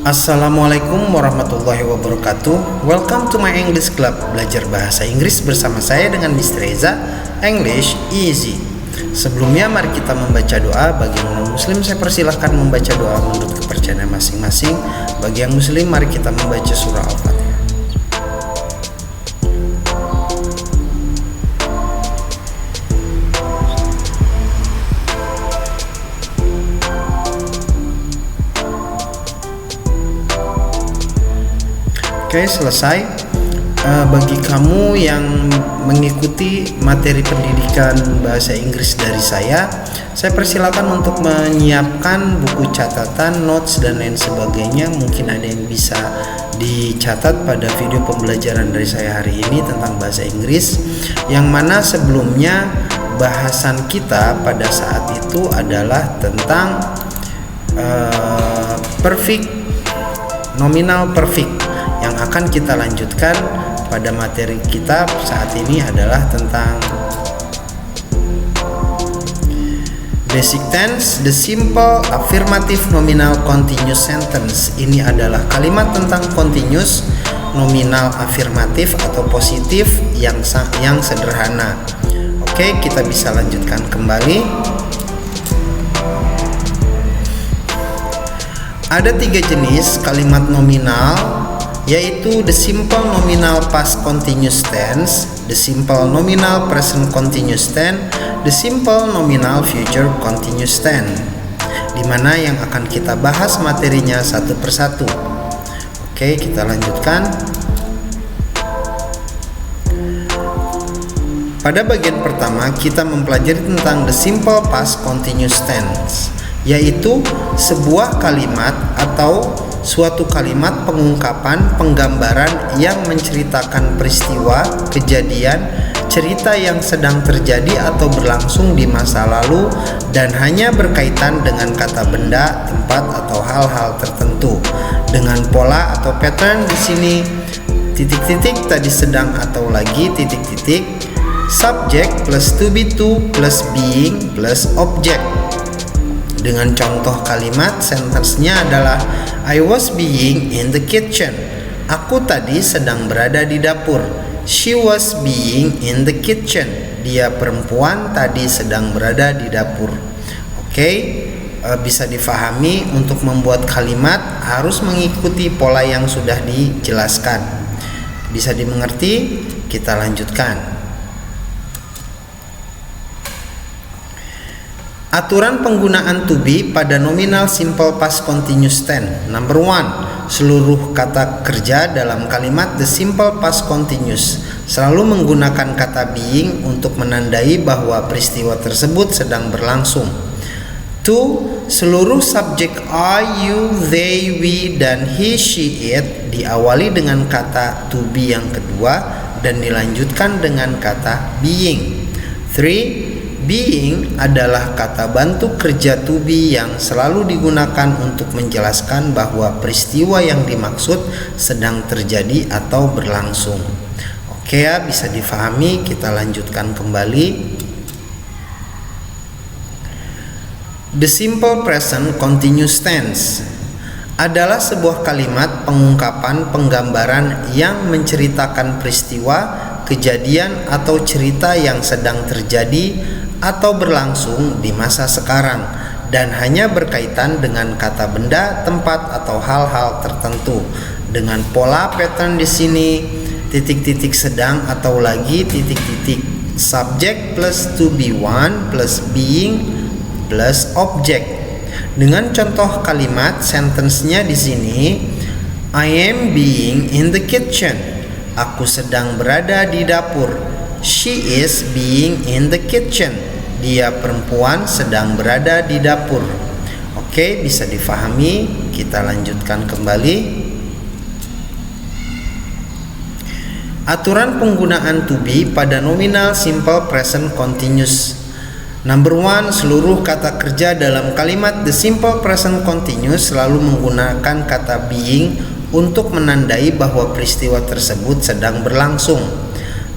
Assalamualaikum warahmatullahi wabarakatuh. Welcome to my English Club. Belajar bahasa Inggris bersama saya dengan Mr. Reza. English easy. Sebelumnya mari kita membaca doa. Bagi yang non-muslim saya persilahkan membaca doa menurut kepercayaan masing-masing. Bagi yang muslim mari kita membaca surah Al-Fatihah. Oke, selesai. Bagi kamu yang mengikuti materi pendidikan bahasa Inggris dari saya persilakan untuk menyiapkan buku catatan, notes dan lain sebagainya. Mungkin ada yang bisa dicatat pada video pembelajaran dari saya hari ini tentang bahasa Inggris, yang mana sebelumnya bahasan kita pada saat itu adalah tentang perfect, nominal perfect. Yang akan kita lanjutkan pada materi kita saat ini adalah tentang basic tense, the simple affirmative nominal continuous sentence. Ini adalah kalimat tentang continuous nominal afirmatif atau positif yang sederhana. Oke, kita bisa lanjutkan kembali. Ada 3 jenis kalimat nominal, yaitu the simple nominal past continuous tense, the simple nominal present continuous tense, the simple nominal future continuous tense, dimana yang akan kita bahas materinya satu persatu. Oke, kita lanjutkan. Pada bagian pertama kita mempelajari tentang the simple past continuous tense, yaitu sebuah kalimat atau suatu kalimat pengungkapan, penggambaran yang menceritakan peristiwa, kejadian, cerita yang sedang terjadi atau berlangsung di masa lalu dan hanya berkaitan dengan kata benda, tempat atau hal-hal tertentu. Dengan pola atau pattern di sini titik-titik tadi sedang atau lagi titik-titik, subject plus to be to plus being plus object. Dengan contoh kalimat sentence-nya adalah I was being in the kitchen. Aku tadi sedang berada di dapur. She was being in the kitchen. Dia perempuan tadi sedang berada di dapur. Oke, bisa difahami untuk membuat kalimat harus mengikuti pola yang sudah dijelaskan. Bisa dimengerti? Kita lanjutkan. Aturan penggunaan to be pada nominal simple past continuous tense. Number 1, seluruh kata kerja dalam kalimat the simple past continuous selalu menggunakan kata being untuk menandai bahwa peristiwa tersebut sedang berlangsung. 2, seluruh subjek I, you, they, we, dan he, she, it diawali dengan kata to be yang kedua dan dilanjutkan dengan kata being. 3, being adalah kata bantu kerja to be yang selalu digunakan untuk menjelaskan bahwa peristiwa yang dimaksud sedang terjadi atau berlangsung. Oke ya, bisa difahami. Kita lanjutkan kembali. The simple present continuous tense adalah sebuah kalimat pengungkapan, penggambaran yang menceritakan peristiwa, kejadian atau cerita yang sedang terjadi atau berlangsung di masa sekarang dan hanya berkaitan dengan kata benda, tempat atau hal-hal tertentu. Dengan pola pattern di sini titik-titik sedang atau lagi titik-titik, subject plus to be one plus being plus object. Dengan contoh kalimat sentence-nya di sini I am being in the kitchen. Aku sedang berada di dapur. She is being in the kitchen. Dia perempuan sedang berada di dapur. Oke, bisa difahami. Kita lanjutkan kembali. Aturan penggunaan to be pada nominal simple present continuous. Number 1, seluruh kata kerja dalam kalimat the simple present continuous selalu menggunakan kata being untuk menandai bahwa peristiwa tersebut sedang berlangsung.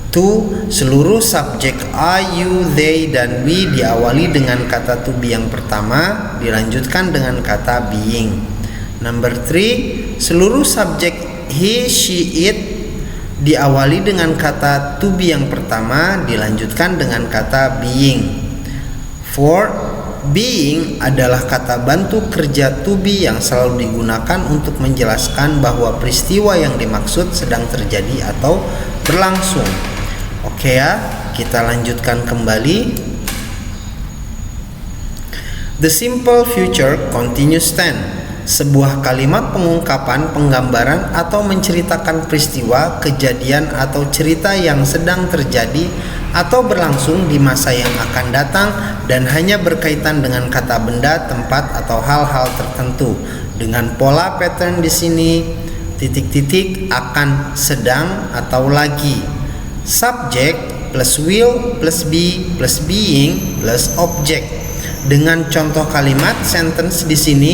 2, seluruh subjek I, you, they, dan we diawali dengan kata to be yang pertama, dilanjutkan dengan kata being. Number 3, seluruh subjek he, she, it diawali dengan kata to be yang pertama, dilanjutkan dengan kata being. 4, being adalah kata bantu kerja to be yang selalu digunakan untuk menjelaskan bahwa peristiwa yang dimaksud sedang terjadi atau berlangsung. Oke ya, kita lanjutkan kembali. The simple future continuous tense, sebuah kalimat pengungkapan, penggambaran atau menceritakan peristiwa, kejadian atau cerita yang sedang terjadi atau berlangsung di masa yang akan datang dan hanya berkaitan dengan kata benda, tempat atau hal-hal tertentu. Dengan pola pattern di sini, titik-titik, akan, sedang atau lagi. Subject plus will plus be plus being plus object. Dengan contoh kalimat sentence di sini,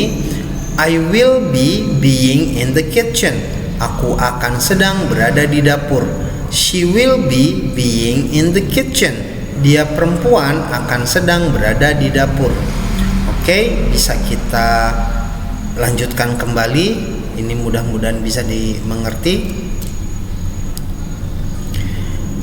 I will be being in the kitchen. Aku akan sedang berada di dapur. She will be being in the kitchen. Dia perempuan akan sedang berada di dapur. Oke, bisa kita lanjutkan kembali. Ini mudah-mudahan bisa dimengerti.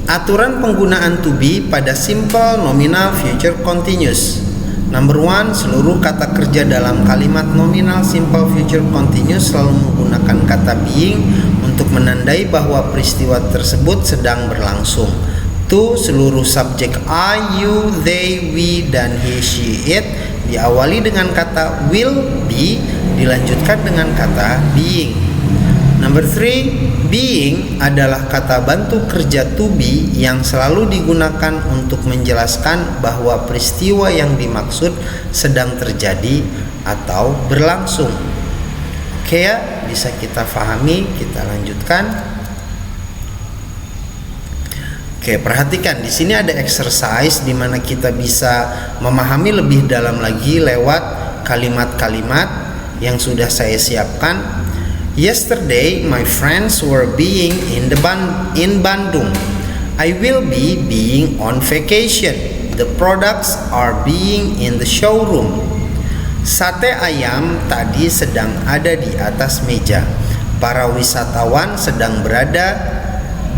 Aturan penggunaan to be pada simple nominal future continuous. Number 1, seluruh kata kerja dalam kalimat nominal simple future continuous selalu menggunakan kata being untuk menandai bahwa peristiwa tersebut sedang berlangsung. 2, seluruh subjek I, you, they, we, dan he, she, it diawali dengan kata will be, dilanjutkan dengan kata being. Number 3, being adalah kata bantu kerja to be yang selalu digunakan untuk menjelaskan bahwa peristiwa yang dimaksud sedang terjadi atau berlangsung. Oke ya, bisa kita pahami, kita lanjutkan. Oke, perhatikan di sini ada exercise di mana kita bisa memahami lebih dalam lagi lewat kalimat-kalimat yang sudah saya siapkan. Yesterday, my friends were being in Bandung. I will be being on vacation. The products are being in the showroom. Sate ayam tadi sedang ada di atas meja. Para wisatawan sedang berada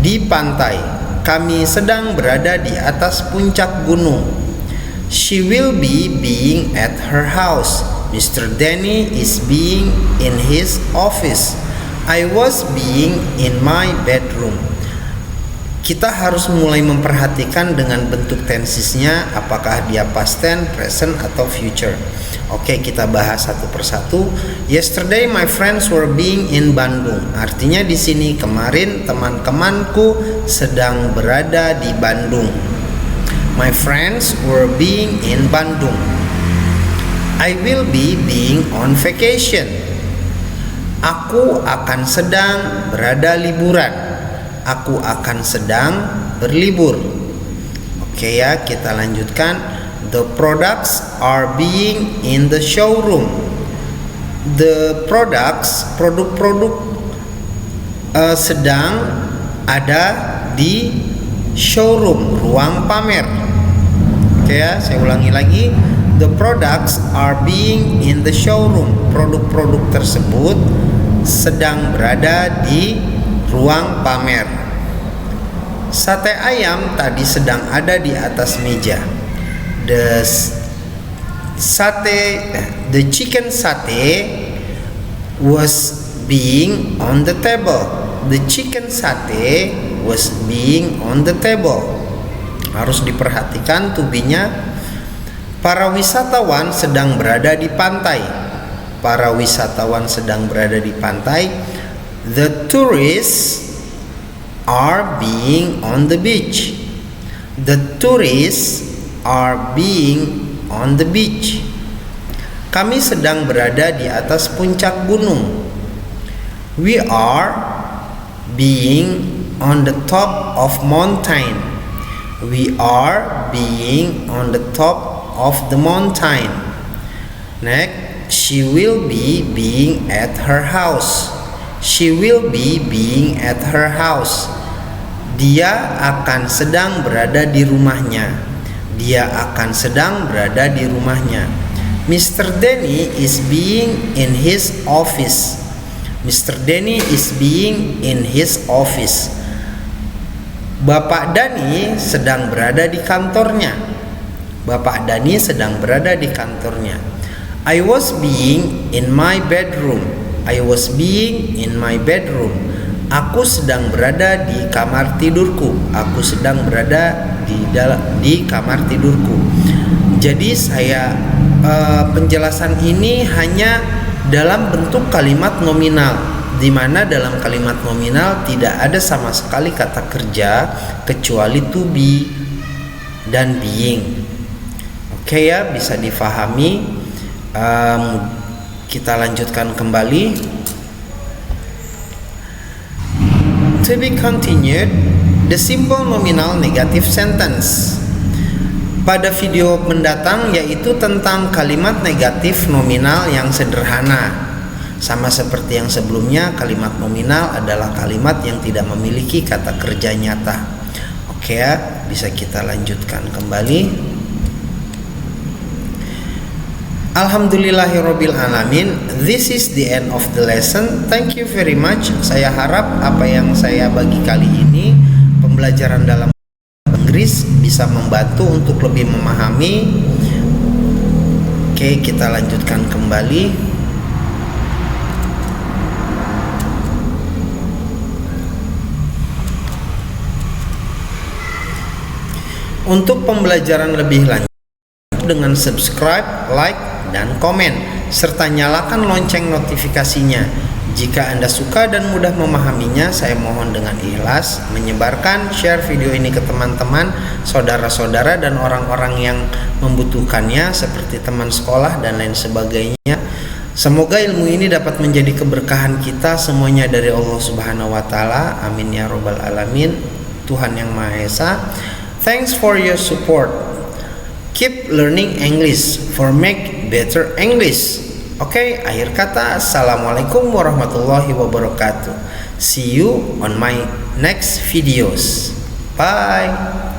di pantai. Kami sedang berada di atas puncak gunung. She will be being at her house. Mr. Danny is being in his office. I was being in my bedroom. Kita harus mulai memperhatikan dengan bentuk tensesnya, apakah dia past tense, present, atau future. Oke, kita bahas satu persatu. Yesterday my friends were being in Bandung. Artinya di sini kemarin teman-temanku sedang berada di Bandung. My friends were being in Bandung. I will be being on vacation. Aku akan sedang berada liburan. Aku akan sedang berlibur. Oke ya, kita lanjutkan. The products are being in the showroom. The products, produk-produk sedang ada di showroom, ruang pamer. Oke ya, saya ulangi lagi. The products are being in the showroom. Produk-produk tersebut sedang berada di ruang pamer. Sate ayam tadi sedang ada di atas meja. The chicken satay was being on the table. The chicken satay was being on the table. Harus diperhatikan to be-nya. Para wisatawan sedang berada di pantai. Para wisatawan sedang berada di pantai. The tourists are being on the beach. The tourists are being on the beach. Kami sedang berada di atas puncak gunung. We are being on the top of mountain. We are being on the top of the mountain. Next, she will be being at her house. She will be being at her house. Dia akan sedang berada di rumahnya. Dia akan sedang berada di rumahnya. Mr. Denny is being in his office. Mr. Denny is being in his office. Bapak Dani sedang berada di kantornya. Bapak Dani sedang berada di kantornya. I was being in my bedroom. I was being in my bedroom. Aku sedang berada di kamar tidurku. Aku sedang berada di kamar tidurku. Jadi penjelasan ini hanya dalam bentuk kalimat nominal, di mana dalam kalimat nominal tidak ada sama sekali kata kerja kecuali to be dan being. Oke ya, bisa difahami. Kita lanjutkan kembali. To be continued, the simple nominal negative sentence. Pada video mendatang yaitu tentang kalimat negatif nominal yang sederhana. Sama seperti yang sebelumnya, kalimat nominal adalah kalimat yang tidak memiliki kata kerja nyata. Oke ya, bisa kita lanjutkan kembali. Alhamdulillahirabbil alamin. This is the end of the lesson. Thank you very much. Saya harap apa yang saya bagi kali ini, pembelajaran dalam Inggris, bisa membantu untuk lebih memahami. Oke, kita lanjutkan kembali. Untuk pembelajaran lebih lanjut, dengan subscribe, like, dan komen, serta nyalakan lonceng notifikasinya. Jika Anda suka dan mudah memahaminya, saya mohon dengan ikhlas menyebarkan, share video ini ke teman-teman, saudara-saudara, dan orang-orang yang membutuhkannya seperti teman sekolah dan lain sebagainya. Semoga ilmu ini dapat menjadi keberkahan kita semuanya dari Allah Subhanahu wa taala. Amin ya robbal alamin. Tuhan yang Maha Esa. Thanks for your support. Keep learning English for make better English. Oke, akhir kata, assalamualaikum warahmatullahi wabarakatuh. See you on my next videos. Bye.